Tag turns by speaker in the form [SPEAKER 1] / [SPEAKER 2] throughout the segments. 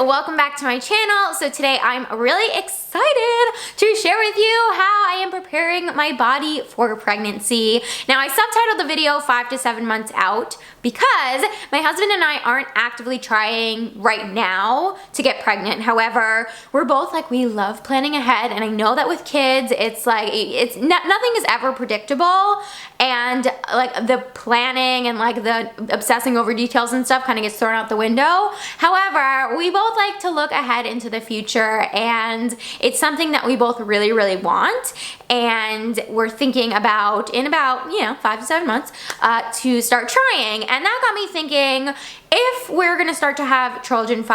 [SPEAKER 1] welcome back to my channel. So today I'm really excited to share with you how I am preparing my body for pregnancy. Now I subtitled the video 5 to 7 months out because my husband and I aren't actively trying right now to get pregnant. However, we're both like, we love planning ahead, and I know that with kids it's like nothing is ever predictable, and like the planning and like the obsessing over details and stuff kind of gets thrown out the window. However, we both like to look ahead into the future, and it's something that we both really want, and we're thinking about in about 5 to 7 months to start trying. And that got me thinking, if we're gonna start to have children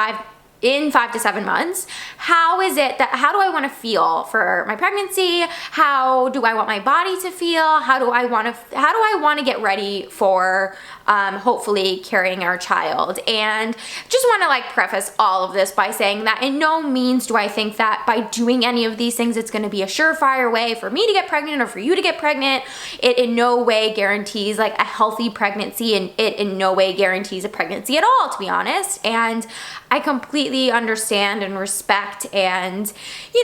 [SPEAKER 1] in 5 to 7 months, how do I want to feel for my pregnancy? How do I want my body to feel? How do I want to get ready for hopefully carrying our child? And just want to like preface all of this by saying that in no means do I think that by doing any of these things it's going to be a surefire way for me to get pregnant or for you to get pregnant. It in no way guarantees like a healthy pregnancy, and it in no way guarantees a pregnancy at all, to be honest. And I completely understand and respect, and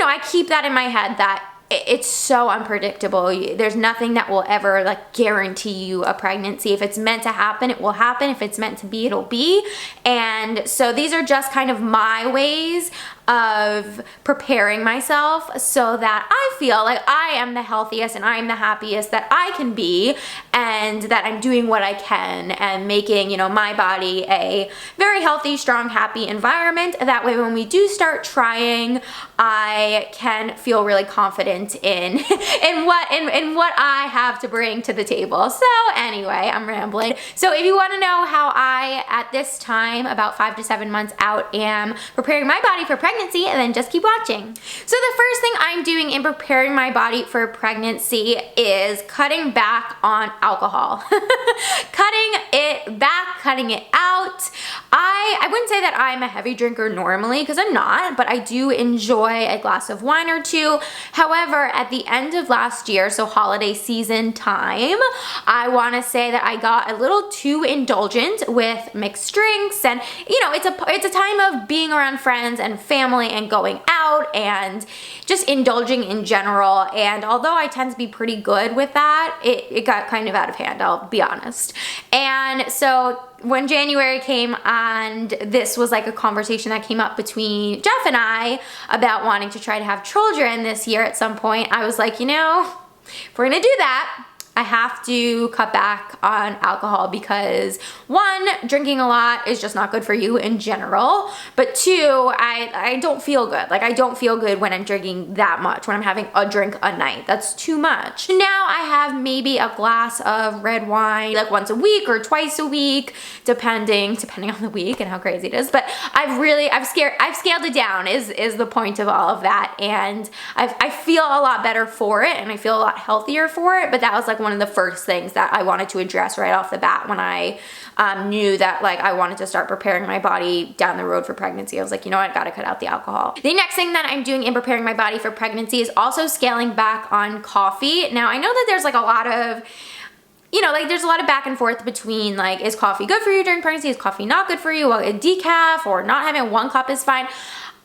[SPEAKER 1] I keep that in my head that it's so unpredictable. There's nothing that will ever like guarantee you a pregnancy. If it's meant to happen, it will happen. If it's meant to be, it'll be. And so these are just kind of my ways of preparing myself so that I feel like I am the healthiest and I'm the happiest that I can be, and that I'm doing what I can and making, my body a very healthy, strong, happy environment. That way when we do start trying, I can feel really confident in what I have to bring to the table. So anyway, I'm rambling. So if you want to know how I, at this time, about 5 to 7 months out, am preparing my body for pregnancy, and then just keep watching. So the first thing I'm doing in preparing my body for pregnancy is cutting back on alcohol. Cutting it out. I wouldn't say that I'm a heavy drinker normally, because I'm not, but I do enjoy a glass of wine or two. However, at the end of last year, so holiday season time, I want to say that I got a little too indulgent with mixed drinks, and it's a time of being around friends and family and going out and just indulging in general. And although I tend to be pretty good with that, it got kind of out of hand, I'll be honest. And so when January came, and this was like a conversation that came up between Jeff and I about wanting to try to have children this year at some point, I was like, if we're gonna do that, I have to cut back on alcohol, because one, drinking a lot is just not good for you in general, but two, I don't feel good. Like, I don't feel good when I'm drinking that much, when I'm having a drink a night. That's too much. Now I have maybe a glass of red wine like once a week or twice a week, depending on the week and how crazy it is. But I've scaled it down is the point of all of that, and I feel a lot better for it, and I feel a lot healthier for it. But that was like one of the first things that I wanted to address right off the bat when I knew that like I wanted to start preparing my body down the road for pregnancy. I was like, I gotta cut out the alcohol. The next thing that I'm doing in preparing my body for pregnancy is also scaling back on coffee. Now I know that there's like a lot of there's a lot of back and forth between like, is coffee good for you during pregnancy? Is coffee not good for you? Well, a decaf or not having 1 cup is fine.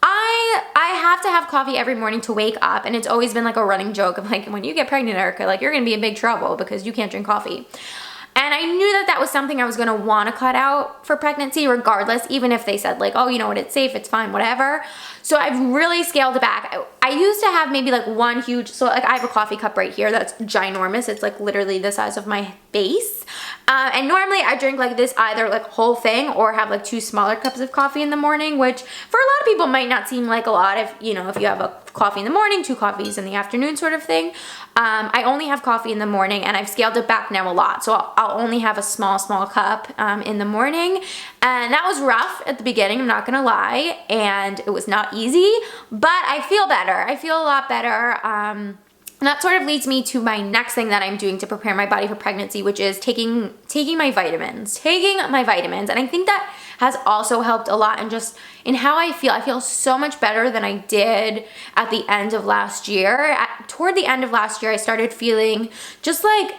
[SPEAKER 1] I have to have coffee every morning to wake up, and it's always been like a running joke of like, when you get pregnant, Erika, like you're gonna be in big trouble because you can't drink coffee. And I knew that that was something I was gonna wanna cut out for pregnancy regardless, even if they said like, oh, it's safe, it's fine, whatever. So I've really scaled it back. I used to have maybe like one huge, so like I have a coffee cup right here that's ginormous. It's like literally the size of my face. And normally I drink like this, either like whole thing or have like 2 smaller cups of coffee in the morning, which for a lot of people might not seem like a lot if you have a coffee in the morning, 2 coffees in the afternoon sort of thing. I only have coffee in the morning, and I've scaled it back now a lot. So I'll only have a small cup in the morning. And that was rough at the beginning, I'm not gonna lie, and it was not easy, but I feel better. I feel a lot better. And that sort of leads me to my next thing that I'm doing to prepare my body for pregnancy, which is taking my vitamins. And I think that has also helped a lot, and just in how I feel. I feel so much better than I did at the end of last year. Toward the end of last year, I started feeling just like,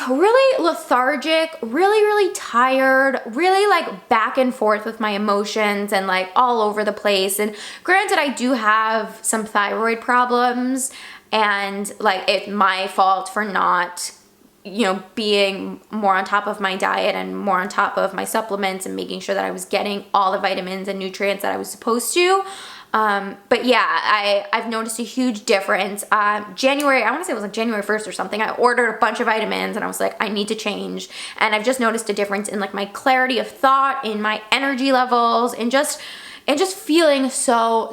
[SPEAKER 1] really lethargic, really tired, really like back and forth with my emotions and like all over the place. And granted, I do have some thyroid problems, and like it's my fault for not, you know, being more on top of my diet and more on top of my supplements and making sure that I was getting all the vitamins and nutrients that I was supposed to. But yeah, I've noticed a huge difference. January, I want to say it was like January 1st or something, I ordered a bunch of vitamins and I was like, I need to change. And I've just noticed a difference in like my clarity of thought, in my energy levels, and just feeling so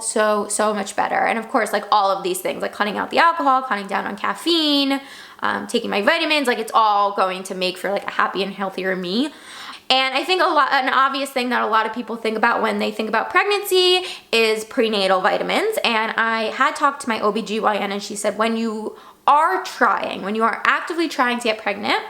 [SPEAKER 1] much better. And of course, like all of these things, like cutting out the alcohol, cutting down on caffeine, taking my vitamins, like it's all going to make for like a happy and healthier me. And I think an obvious thing that a lot of people think about when they think about pregnancy is prenatal vitamins. And I had talked to my OBGYN, and she said when you are actively trying to get pregnant,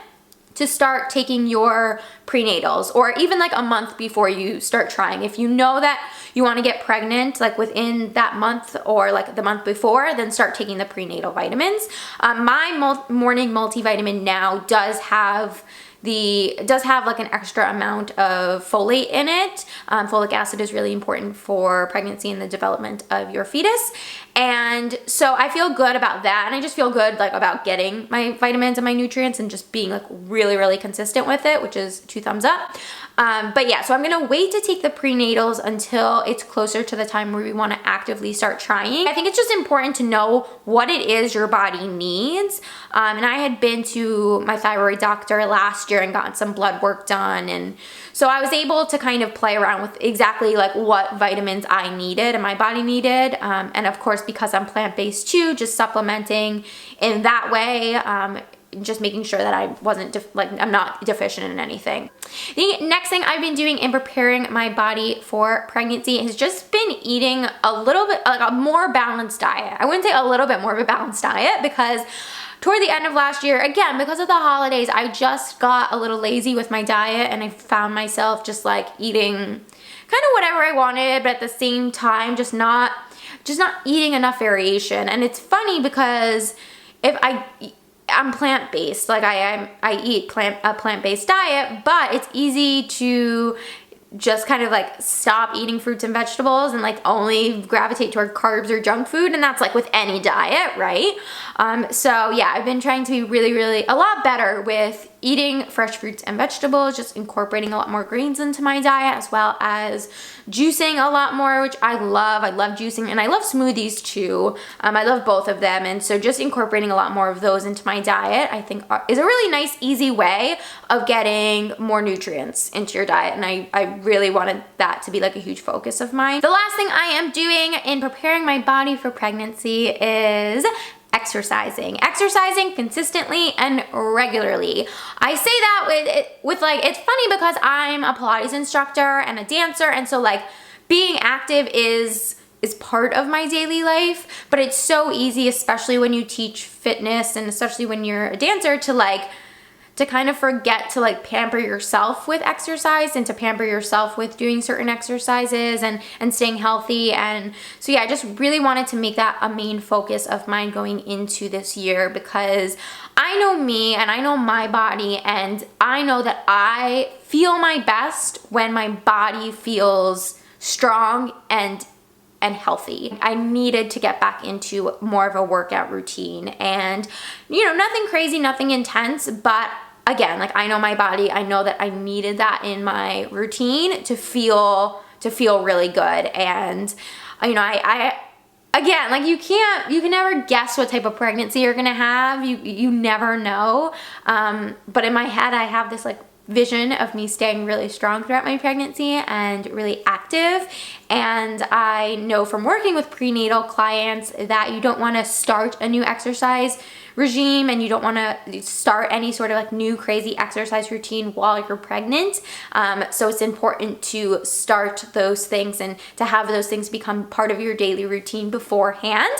[SPEAKER 1] to start taking your prenatals, or even like a month before you start trying. If you know that you want to get pregnant like within that month or like the month before, then start taking the prenatal vitamins. My morning multivitamin now does have like an extra amount of folate in it. Folic acid is really important for pregnancy and the development of your fetus. And so I feel good about that. And I just feel good like about getting my vitamins and my nutrients and just being like really consistent with it, which is 2 thumbs up. But yeah, so I'm gonna wait to take the prenatals until it's closer to the time where we wanna actively start trying. I think it's just important to know what it is your body needs. And I had been to my thyroid doctor last year and gotten some blood work done. And so I was able to kind of play around with exactly like what vitamins I needed and my body needed. And of course, because I'm plant-based too, just supplementing in that way, just making sure that I wasn't I'm not deficient in anything. The next thing I've been doing in preparing my body for pregnancy has just been eating a little bit like a more balanced diet. I wouldn't say a little bit more of a balanced diet, because toward the end of last year, again, because of the holidays, I just got a little lazy with my diet, and I found myself just like eating kind of whatever I wanted, but at the same time, just not eating enough variation. And it's funny because if I'm plant-based, like I eat a plant-based diet, but it's easy to just kind of like stop eating fruits and vegetables and like only gravitate toward carbs or junk food, and that's like with any diet, right? So yeah, I've been trying to be really a lot better with eating fresh fruits and vegetables, just incorporating a lot more greens into my diet, as well as juicing a lot more, which I love. I love juicing, and I love smoothies too. I love both of them, and so just incorporating a lot more of those into my diet, I think is a really nice, easy way of getting more nutrients into your diet, and I really wanted that to be like a huge focus of mine. The last thing I am doing in preparing my body for pregnancy is exercising consistently and regularly. I say that with like, it's funny because I'm a Pilates instructor and a dancer, and so like being active is part of my daily life, but it's so easy, especially when you teach fitness and especially when you're a dancer, to kind of forget to like pamper yourself with exercise and to pamper yourself with doing certain exercises and staying healthy. And so yeah, I just really wanted to make that a main focus of mine going into this year, because I know me and I know my body, and I know that I feel my best when my body feels strong and healthy. I needed to get back into more of a workout routine, and you know, nothing crazy, nothing intense, but again, like I know my body, I know that I needed that in my routine to feel really good. And you know, I again, like you can never guess what type of pregnancy you're gonna have. You never know. But in my head, I have this like vision of me staying really strong throughout my pregnancy and really active. And I know from working with prenatal clients that you don't want to start a new exercise regime, and you don't want to start any sort of like new crazy exercise routine while you're pregnant. So it's important to start those things and to have those things become part of your daily routine beforehand.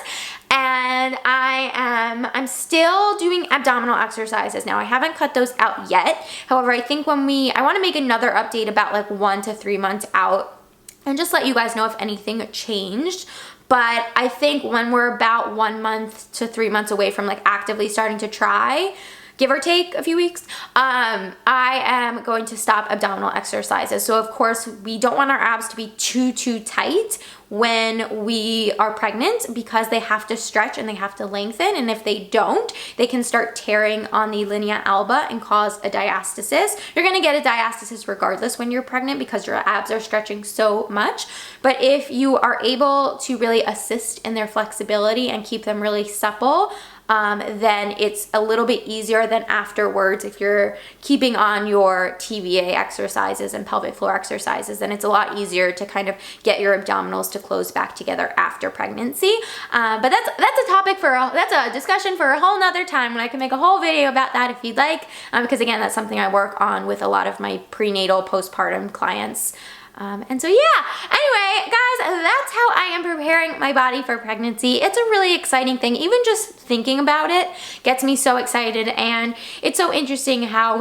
[SPEAKER 1] And I'm still doing abdominal exercises now. I haven't cut those out yet. However, I think I want to make another update about like 1 to 3 months out and just let you guys know if anything changed. But I think when we're about 1 month to 3 months away from like actively starting to try, give or take a few weeks, I am going to stop abdominal exercises. So of course, we don't want our abs to be too tight when we are pregnant because they have to stretch and they have to lengthen. And if they don't, they can start tearing on the linea alba and cause a diastasis. You're gonna get a diastasis regardless when you're pregnant because your abs are stretching so much. But if you are able to really assist in their flexibility and keep them really supple, then it's a little bit easier than afterwards. If you're keeping on your TVA exercises and pelvic floor exercises, then it's a lot easier to kind of get your abdominals to close back together after pregnancy. But that's a topic that's a discussion for a whole nother time, when I can make a whole video about that if you'd like, because again, that's something I work on with a lot of my prenatal postpartum clients. And so yeah, anyway, guys, that's how I am preparing my body for pregnancy. It's a really exciting thing. Even just thinking about it gets me so excited, and it's so interesting how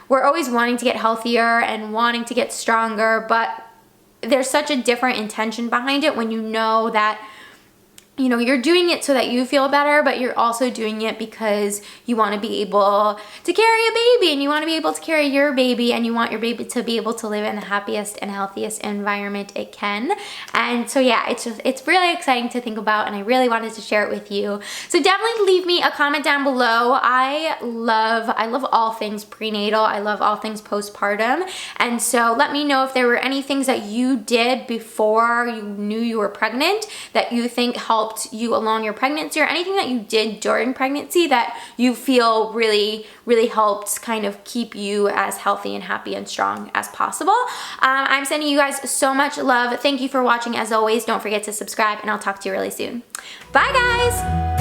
[SPEAKER 1] we're always wanting to get healthier and wanting to get stronger, but there's such a different intention behind it when you know that, you know, you're doing it so that you feel better, but you're also doing it because you want to be able to carry a baby, and you want to be able to carry your baby, and you want your baby to be able to live in the happiest and healthiest environment it can. And so yeah, it's really exciting to think about, and I really wanted to share it with you. So definitely leave me a comment down below. I love all things prenatal. I love all things postpartum. And so let me know if there were any things that you did before you knew you were pregnant that you think helped you along your pregnancy, or anything that you did during pregnancy that you feel really helped kind of keep you as healthy and happy and strong as possible. I'm sending you guys so much love. Thank you for watching. As always, don't forget to subscribe, and I'll talk to you really soon. Bye, guys.